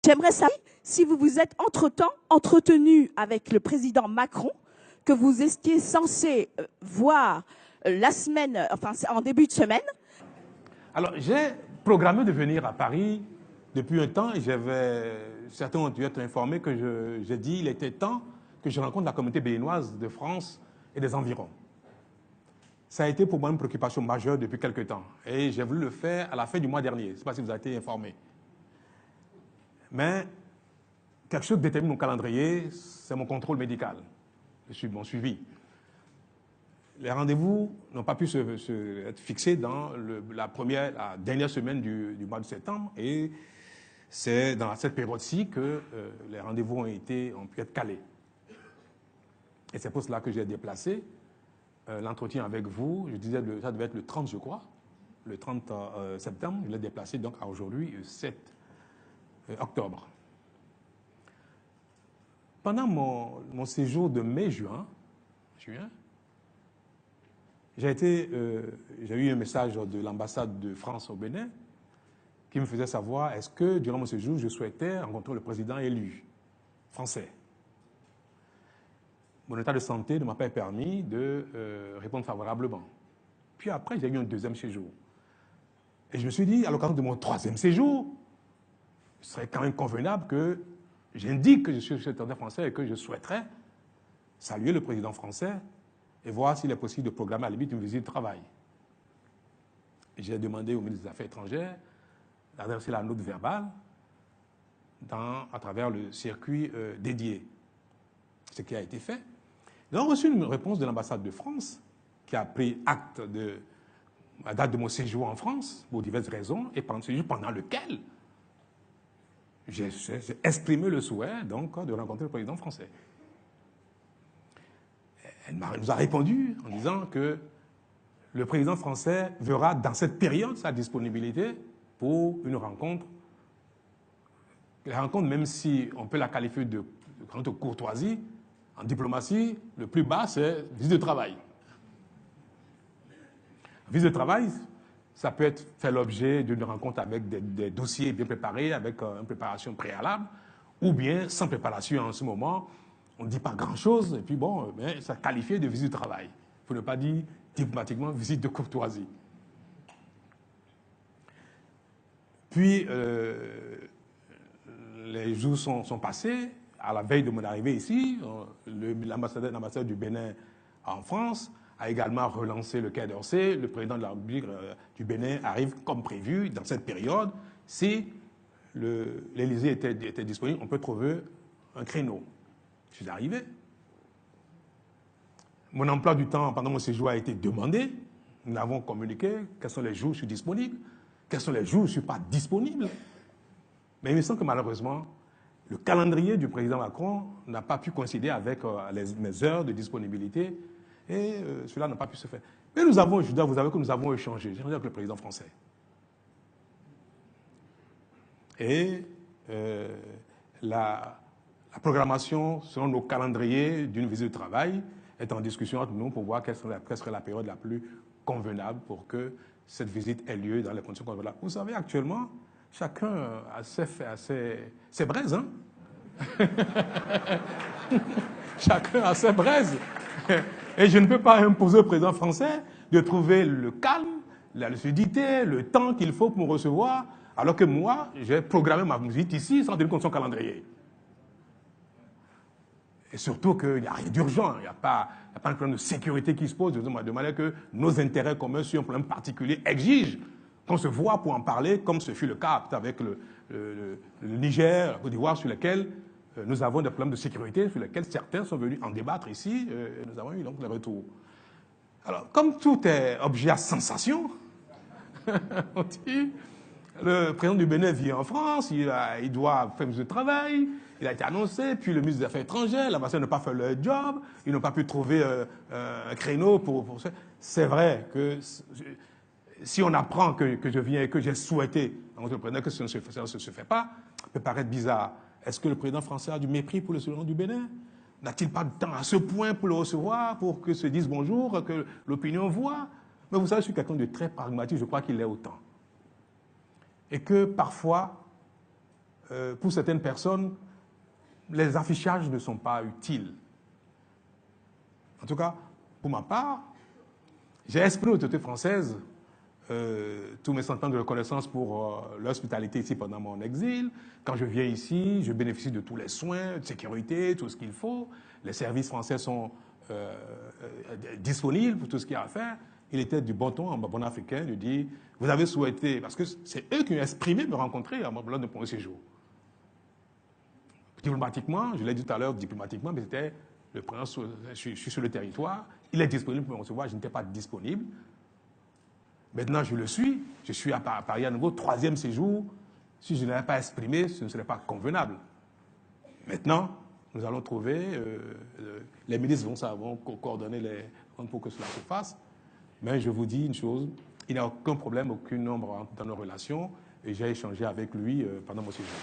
J'aimerais savoir si vous vous êtes entre-temps entretenu avec le président Macron, que vous étiez censé voir la semaine, enfin en début de semaine. Alors, j'ai programmé de venir à Paris depuis un temps et certains ont dû être informés que j'ai dit qu'il était temps que je rencontre la communauté béninoise de France et des environs. Ça a été pour moi une préoccupation majeure depuis quelques temps et j'ai voulu le faire à la fin du mois dernier. Je ne sais pas si vous avez été informé. Mais quelque chose détermine mon calendrier, c'est mon contrôle médical, mon suivi. Les rendez-vous n'ont pas pu être fixés dans la dernière semaine du mois de septembre et c'est dans cette période-ci que les rendez-vous ont pu être calés. Et c'est pour cela que j'ai déplacé l'entretien avec vous. Je disais que ça devait être le 30, je crois, le 30 septembre. Je l'ai déplacé donc à aujourd'hui, le 7 octobre. Pendant mon séjour de mai-juin, j'ai eu un message de l'ambassade de France au Bénin qui me faisait savoir est-ce que durant mon séjour, je souhaitais rencontrer le président élu français. Mon état de santé ne m'a pas permis de répondre favorablement. Puis après, j'ai eu un deuxième séjour. Et je me suis dit, à l'occasion de mon troisième séjour, ce serait quand même convenable que j'indique que je suis secrétaire français et que je souhaiterais saluer le président français et voir s'il est possible de programmer à la limite une visite de travail. J'ai demandé au ministre des Affaires étrangères d'adresser la note verbale à travers le circuit dédié. Ce qui a été fait. Nous avons reçu une réponse de l'ambassade de France qui a pris acte de la date de mon séjour en France pour diverses raisons et pendant lequel j'ai exprimé le souhait donc, de rencontrer le président français. Elle nous a répondu en disant que le président français verra dans cette période sa disponibilité pour une rencontre. La rencontre, même si on peut la qualifier de rencontre courtoisie, en diplomatie, le plus bas, c'est visite de travail. Visite de travail, ça peut faire l'objet d'une rencontre avec des dossiers bien préparés, avec une préparation préalable, ou bien sans préparation en ce moment. On ne dit pas grand-chose, et puis bon, mais ça qualifié de visite de travail. Pour ne pas dire diplomatiquement visite de courtoisie. Puis, les jours sont passés. À la veille de mon arrivée ici, l'ambassadeur du Bénin en France a également relancé le Quai d'Orsay. Le président de la République du Bénin arrive comme prévu dans cette période. Si l'Élysée était disponible, on peut trouver un créneau. Je suis arrivé. Mon emploi du temps pendant mon séjour a été demandé. Nous avons communiqué quels sont les jours où je suis disponible, quels sont les jours où je ne suis pas disponible. Mais il me semble que malheureusement, le calendrier du président Macron n'a pas pu coïncider avec mes heures de disponibilité et cela n'a pas pu se faire. Mais je dois vous avouer que nous avons échangé avec le président français. Et la programmation, selon nos calendriers d'une visite de travail, est en discussion entre nous pour voir quelle serait la période la plus convenable pour que cette visite ait lieu dans les conditions convenables. Vous savez, actuellement, chacun a ses braises, hein? Chacun a ses braises. Et je ne peux pas imposer au président français de trouver le calme, la lucidité, le temps qu'il faut pour me recevoir, alors que moi, j'ai programmé ma visite ici sans tenir compte de son calendrier. Et surtout qu'il n'y a rien d'urgent, il n'y a pas un problème de sécurité qui se pose, de manière que nos intérêts communs sur un problème particulier exigent qu'on se voit pour en parler, comme ce fut le cas avec le Niger, la Côte d'Ivoire, sur lesquels nous avons des problèmes de sécurité, sur lesquels certains sont venus en débattre ici, et nous avons eu donc le retour. Alors, comme tout est objet à sensation, on dit, le président du Bénin vit en France, il doit faire un travail, il a été annoncé, puis le ministre des Affaires étrangères, l'ambassade n'a pas fait leur job, ils n'ont pas pu trouver un créneau pour ça. C'est vrai que si on apprend que je viens et que j'ai souhaité rencontrer le président, que ça ne se fait pas, ça peut paraître bizarre. Est-ce que le président français a du mépris pour le président du Bénin? N'a-t-il pas de temps à ce point pour le recevoir, pour que se dise bonjour, que l'opinion voit? Mais vous savez, je suis quelqu'un de très pragmatique, je crois qu'il est autant. Et que parfois, pour certaines personnes, les affichages ne sont pas utiles. En tout cas, pour ma part, j'ai exprimé aux autorités françaises tous mes sentiments de reconnaissance pour l'hospitalité ici pendant mon exil. Quand je viens ici, je bénéficie de tous les soins, de sécurité, tout ce qu'il faut. Les services français sont disponibles pour tout ce qu'il y a à faire. Il était du bon ton, en bon africain, de dire, vous avez souhaité, parce que c'est eux qui ont exprimé me rencontrer lors de mon séjour. Diplomatiquement, je l'ai dit tout à l'heure, diplomatiquement, mais c'était le prince, je suis sur le territoire, il est disponible pour me recevoir, je n'étais pas disponible. Maintenant, je le suis, je suis à Paris à nouveau, 3e séjour. Si je ne l'avais pas exprimé, ce ne serait pas convenable. Maintenant, nous allons trouver, les ministres vont coordonner pour que cela se fasse. Mais je vous dis une chose, il n'y a aucun problème, aucune ombre dans nos relations, et j'ai échangé avec lui pendant mon séjour.